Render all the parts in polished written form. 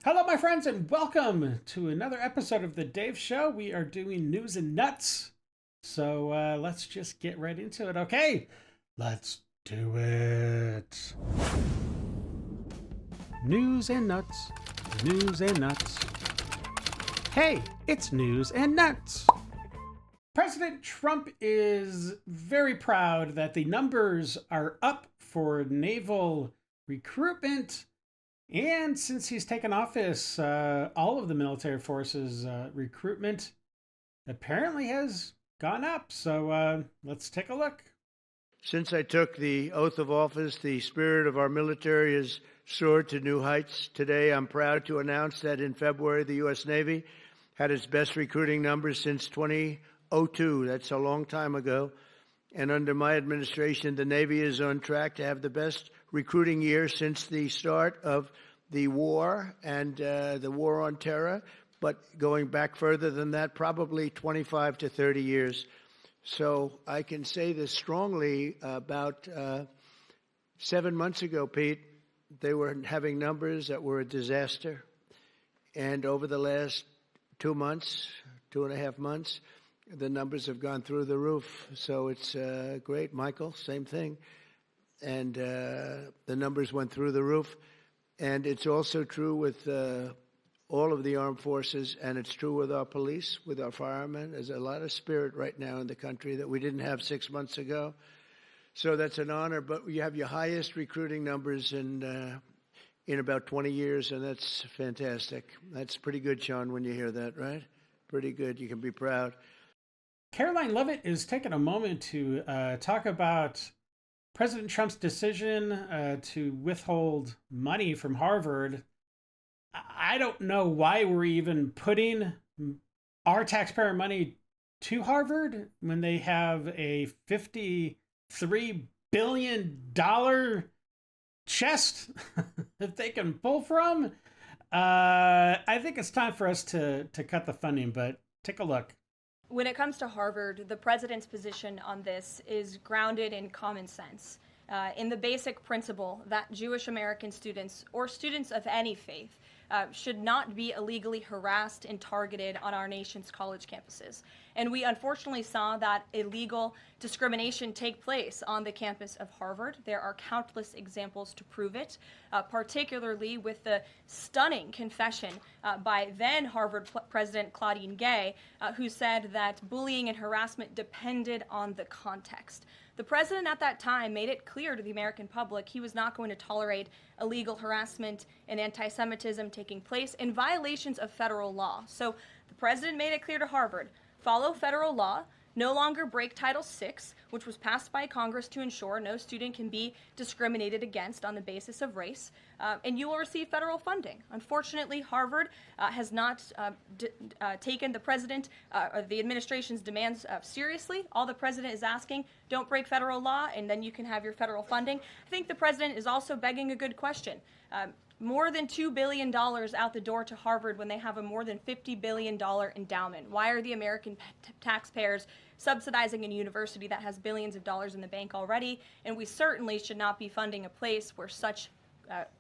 Hello, my friends, and welcome to another episode of The Dave Show. We are doing news and nuts. So let's just get right into it. Okay, let's do it. News and nuts. News and nuts. Hey, it's news and nuts. President Trump is very proud that the numbers are up for naval recruitment. And since he's taken office, all of the military forces recruitment apparently has gone up. So let's take a look. Since I took the oath of office, the spirit of our military has soared to new heights. Today, I'm proud to announce that in February, the U.S. Navy had its best recruiting numbers since 2002. That's a long time ago. And under my administration, the Navy is on track to have the best recruiting year since the start of the war and the war on terror, but going back further than that, probably 25 to 30 years. So I can say this strongly. About 7 months ago, Pete, they were having numbers that were a disaster. And over the last 2 months, 2.5 months, the numbers have gone through the roof. So it's great. Michael, same thing. And the numbers went through the roof. And it's also true with all of the armed forces, and it's true with our police, with our firemen. There's a lot of spirit right now in the country that we didn't have 6 months ago. So that's an honor. But you have your highest recruiting numbers in about 20 years, and that's fantastic. That's pretty good, Sean, when you hear that, right? Pretty good. You can be proud. Caroline Levitt is taking a moment to talk about President Trump's decision to withhold money from Harvard. I don't know why we're even putting our taxpayer money to Harvard when they have a $53 billion chest that they can pull from. I think it's time for us to cut the funding, but take a look. When it comes to Harvard, the president's position on this is grounded in common sense, in the basic principle that Jewish American students, or students of any faith, should not be illegally harassed and targeted on our nation's college campuses. And we unfortunately saw that illegal discrimination take place on the campus of Harvard. There are countless examples to prove it, particularly with the stunning confession by then Harvard President Claudine Gay, who said that bullying and harassment depended on the context. The president at that time made it clear to the American public he was not going to tolerate illegal harassment and anti-Semitism taking place in violations of federal law. So the president made it clear to Harvard, follow federal law, no longer break Title VI, which was passed by Congress to ensure no student can be discriminated against on the basis of race, and you will receive federal funding. Unfortunately, Harvard has not taken the president or the administration's demands seriously. All the president is asking, don't break federal law, and then you can have your federal funding. I think the president is also begging a good question. More than $2 billion out the door to Harvard when they have a more than $50 billion endowment. Why are the American taxpayers subsidizing a university that has billions of dollars in the bank already? And we certainly should not be funding a place where such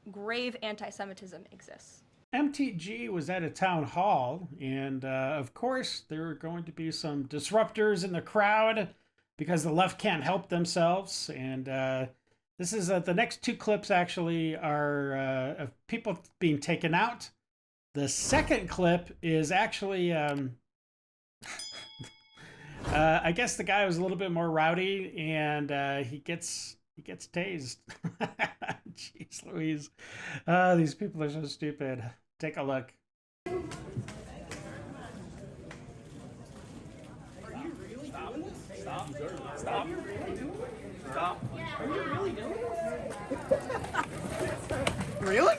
grave anti-Semitism exists. MTG was at a town hall, and of course there are going to be some disruptors in the crowd because the left can't help themselves. And this is the next two clips actually are of people being taken out. The second clip is actually, I guess the guy was a little bit more rowdy, and he gets tased. Jeez Louise. These people are so stupid. Take a look. Are you really doing this? Stop. Stop. Are you really doing it? Stop. Are you really doing it? Really?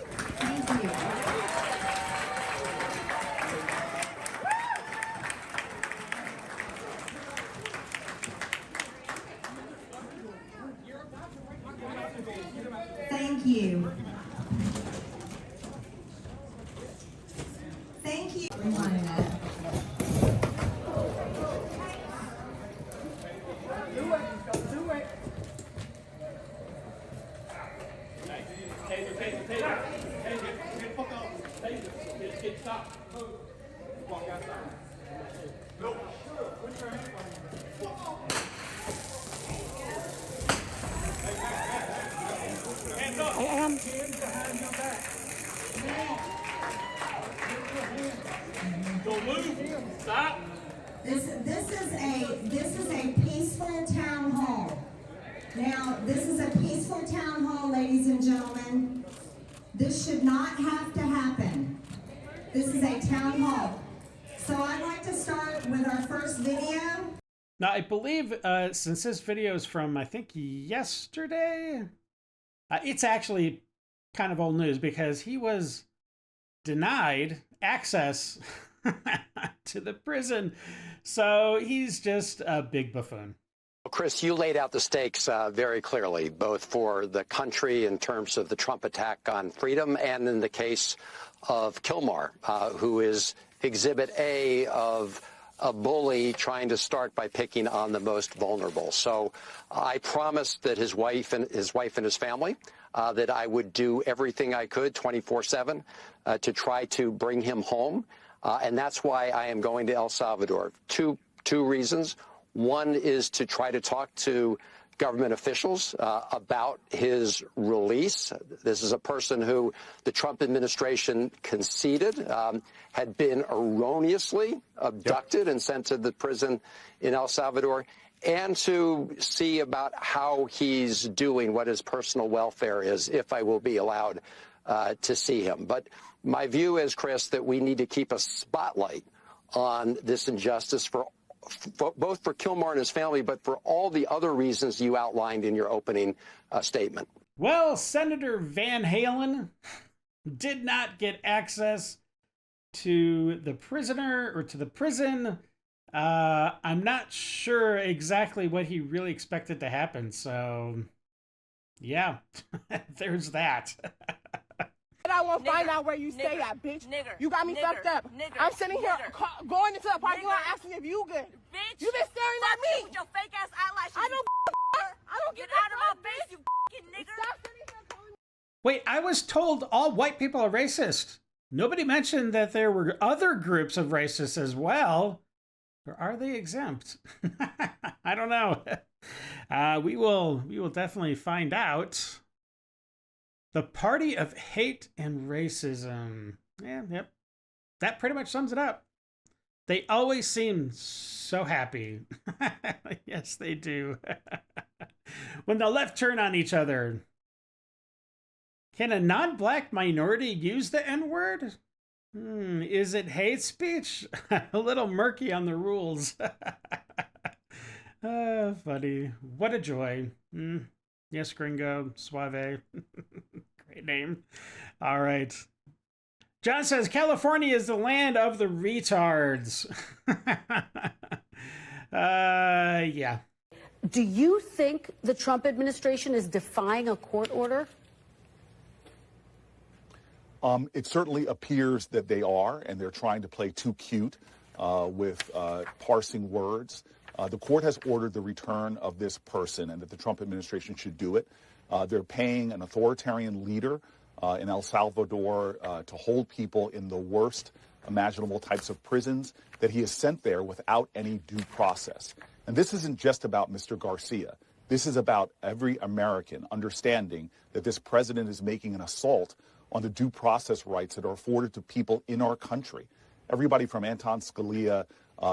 Thank you. Thank you. Thank you. Rewind that. Do it. Taser. Stop. This is a peaceful town hall. Now, this is a peaceful town hall, ladies and gentlemen. This should not have to happen. This is a town hall. So I'd like to start with our first video. Now, I believe since this video is from, I think, yesterday, it's actually kind of old news because he was denied access to the prison. So he's just a big buffoon. Chris, you laid out the stakes very clearly, both for the country in terms of the Trump attack on freedom and in the case of Kilmar, who is Exhibit A of a bully trying to start by picking on the most vulnerable. So I promised that his wife and his family that I would do everything I could 24/7 to try to bring him home. And that's why I am going to El Salvador. Two reasons. One is to try to talk to government officials about his release. This is a person who the Trump administration conceded had been erroneously abducted and sent to the prison in El Salvador, and to see about how he's doing, what his personal welfare is, if I will be allowed to see him. But my view is, Chris, that we need to keep a spotlight on this injustice for both for Kilmar and his family, but for all the other reasons you outlined in your opening statement. Well, Senator Van Halen did not get access to the prisoner or to the prison. I'm not sure exactly what he really expected to happen. So, yeah, there's that. I won't find out where you stay at, bitch. You got me fucked up. I'm sitting here going into the parking lot asking if you good. Bitch, you been staring at me with your fake ass eyelashes. I don't Get out of my face, you fucking nigger. Stop sitting here calling me. Wait, I was told all white people are racist. Nobody mentioned that there were other groups of racists as well. Or are they exempt? I don't know. We will definitely find out. The party of hate and racism. Yeah, yep. That pretty much sums it up. They always seem so happy. Yes, they do. When the left turn on each other. Can a non-black minority use the N-word? Is it hate speech? A little murky on the rules. Funny. What a joy. Yes, gringo. Suave. Great name. All right. John says, California is the land of the retards. Yeah. Do you think the Trump administration is defying a court order? It certainly appears that they are, and they're trying to play too cute with parsing words. The court has ordered the return of this person and that the Trump administration should do it. They're paying an authoritarian leader in El Salvador to hold people in the worst imaginable types of prisons that he has sent there without any due process. And this isn't just about Mr. Garcia. This is about every American understanding that this president is making an assault on the due process rights that are afforded to people in our country. Everybody from Anton Scalia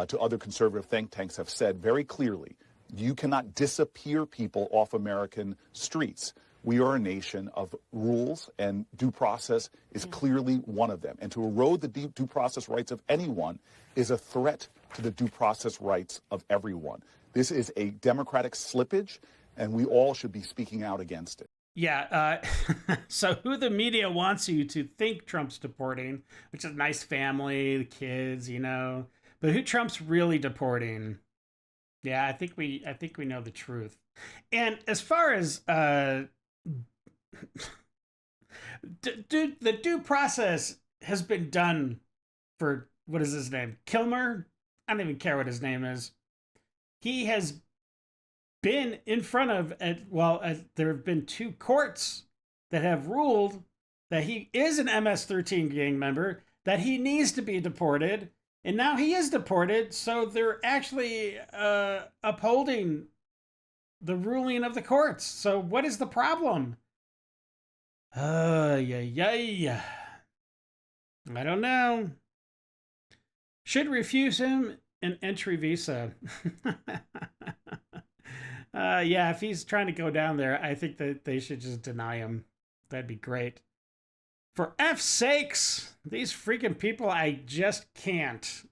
to other conservative think tanks have said very clearly, you cannot disappear people off American streets. We are a nation of rules, and due process is clearly one of them. And to erode the due process rights of anyone is a threat to the due process rights of everyone. This is a democratic slippage, and we all should be speaking out against it. Yeah, so who the media wants you to think Trump's deporting, which is a nice family, the kids, you know, but who Trump's really deporting? Yeah, I think we know the truth. And as far as the due process has been done for, what is his name? Kilmer? I don't even care what his name is. He has been in front of, there have been two courts that have ruled that he is an MS-13 gang member, that he needs to be deported, and now he is deported, so they're actually upholding the ruling of the courts. So what is the problem? I don't know. Should refuse him an entry visa. Yeah, if he's trying to go down there, I think that they should just deny him. That'd be great. For F's sakes, these freaking people, I just can't.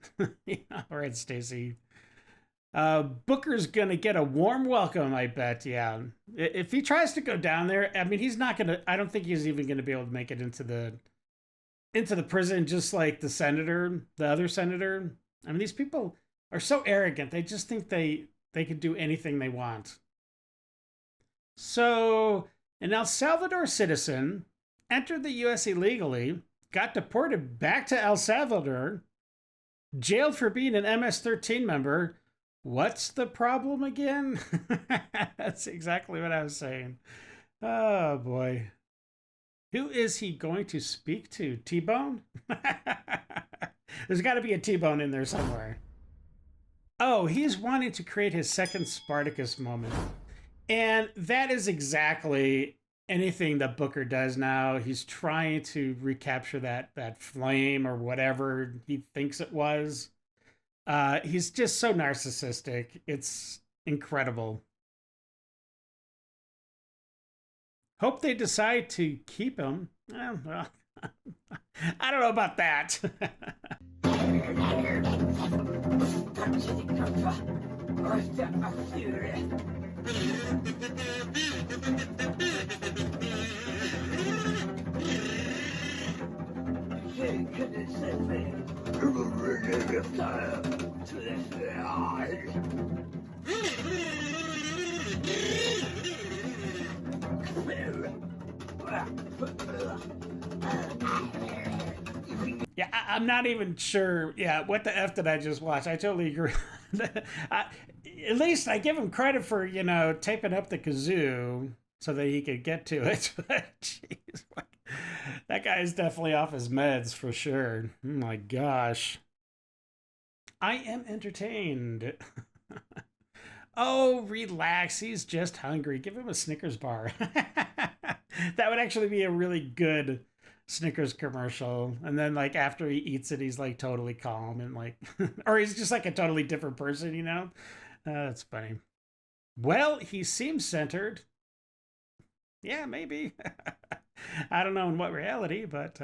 Yeah, all right, Stacey. Booker's gonna get a warm welcome, I bet. Yeah, if he tries to go down there, I mean, he's not gonna. I don't think he's even gonna be able to make it into the prison, just like the other senator. I mean, these people are so arrogant. They just think they could do anything they want. So, an El Salvador citizen entered the U.S. illegally, got deported back to El Salvador, jailed for being an MS-13 member. What's the problem again? That's exactly what I was saying. Oh, boy. Who is he going to speak to? T-Bone? There's got to be a T-Bone in there somewhere. Oh, he's wanting to create his second Spartacus moment. And that is exactly anything that Booker does now. He's trying to recapture that flame or whatever he thinks it was. He's just so narcissistic. It's incredible. Hope they decide to keep him. Well, I don't know about that. Yeah, I'm not even sure. Yeah, what the F did I just watch? I totally agree. At least I give him credit for, taping up the kazoo so that he could get to it. Jeez, that guy is definitely off his meds for sure. Oh my gosh. I am entertained. Oh, relax. He's just hungry. Give him a Snickers bar. That would actually be a really good Snickers commercial. And then, after he eats it, he's, totally calm and, or he's just, a totally different person, That's funny. Well, he seems centered. Yeah, maybe. I don't know in what reality, but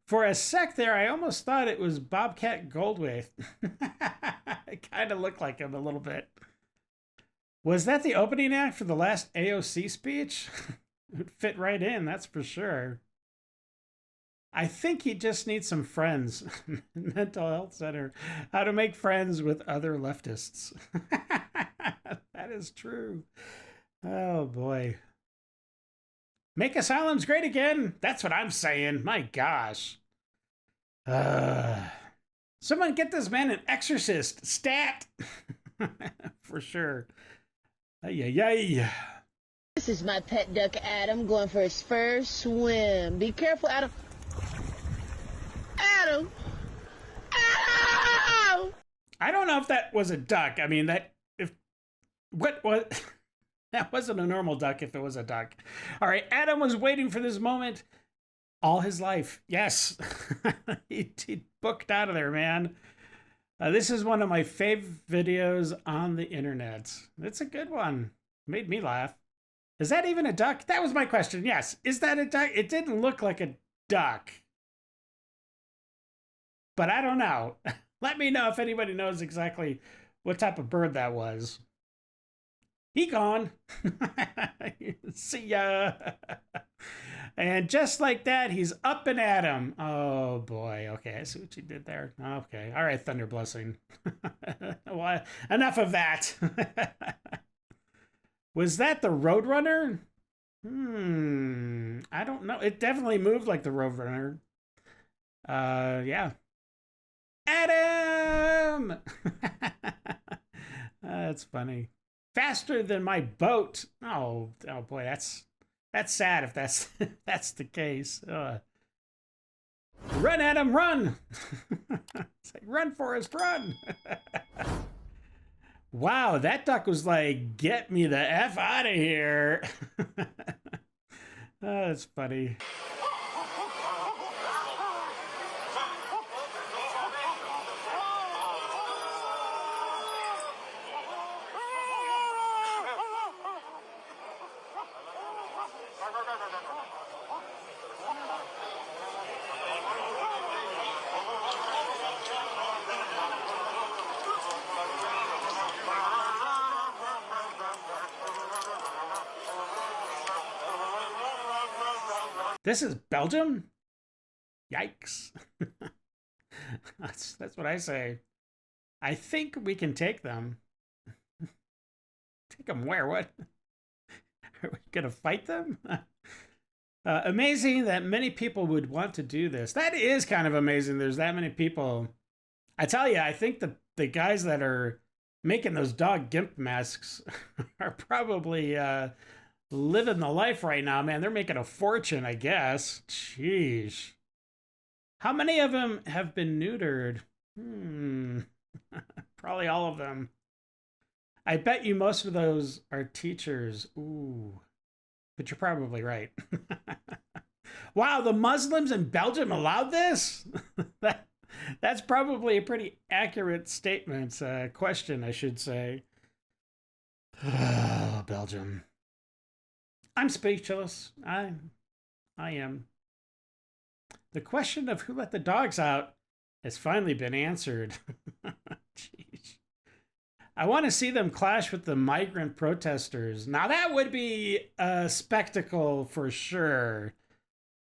for a sec there, I almost thought it was Bobcat Goldthwait. It kind of looked like him a little bit. Was that the opening act for the last AOC speech? It would fit right in, that's for sure. I think he just needs some friends. Mental health center. How to make friends with other leftists. That is true. Oh, boy. Make asylums great again. That's what I'm saying. My gosh. Someone get this man an exorcist. Stat. For sure. Ay. This is my pet duck, Adam, going for his first swim. Be careful, Adam. Adam! I don't know if that was a duck. I mean, that wasn't a normal duck if it was a duck. All right, Adam was waiting for this moment all his life. Yes, he booked out of there, man. This is one of my favorite videos on the internet. It's a good one. Made me laugh. Is that even a duck? That was my question. Yes. Is that a duck? It didn't look like a duck. But I don't know. Let me know if anybody knows exactly what type of bird that was. He gone. See ya. And just like that, he's up and at him. Oh, boy. Okay, I see what you did there. Okay. All right, Thunder Blessing. Well, enough of that. Was that the Roadrunner? I don't know. It definitely moved like the Roadrunner. Yeah. Adam! That's funny. Faster than my boat. Oh boy, that's sad if that's that's the case. Run, Adam, run! It's like, run, Forrest, run! Wow, that duck was like, get me the F out of here. That's funny. This is Belgium? Yikes. That's what I say. I think we can take them. Take them where? What? Are we going to fight them? Amazing that many people would want to do this. That is kind of amazing. There's that many people. I tell you, I think the guys that are making those dog gimp masks are probably living the life right now, man. They're making a fortune, I guess. Jeez. How many of them have been neutered? Probably all of them. I bet you most of those are teachers. Ooh. But you're probably right. Wow, the Muslims in Belgium allowed this? That's probably a pretty accurate statement. Question, I should say. Belgium. I'm speechless. I am. The question of who let the dogs out has finally been answered. Jeez. I want to see them clash with the migrant protesters. Now that would be a spectacle for sure.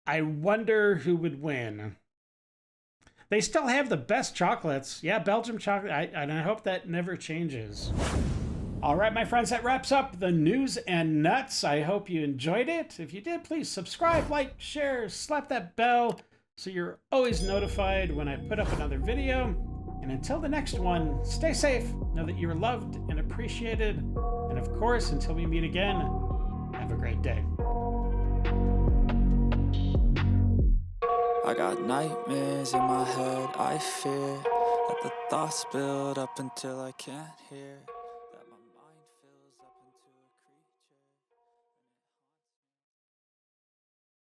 I wonder who would win. They still have the best chocolates. Yeah, Belgium chocolate. And I hope that never changes. All right, my friends, that wraps up the news and nuts. I hope you enjoyed it. If you did, please subscribe, like, share, slap that bell so you're always notified when I put up another video. And until the next one, stay safe, know that you're loved and appreciated. And of course, until we meet again, have a great day. I got nightmares in my head, I fear that the thoughts build up until I can't hear.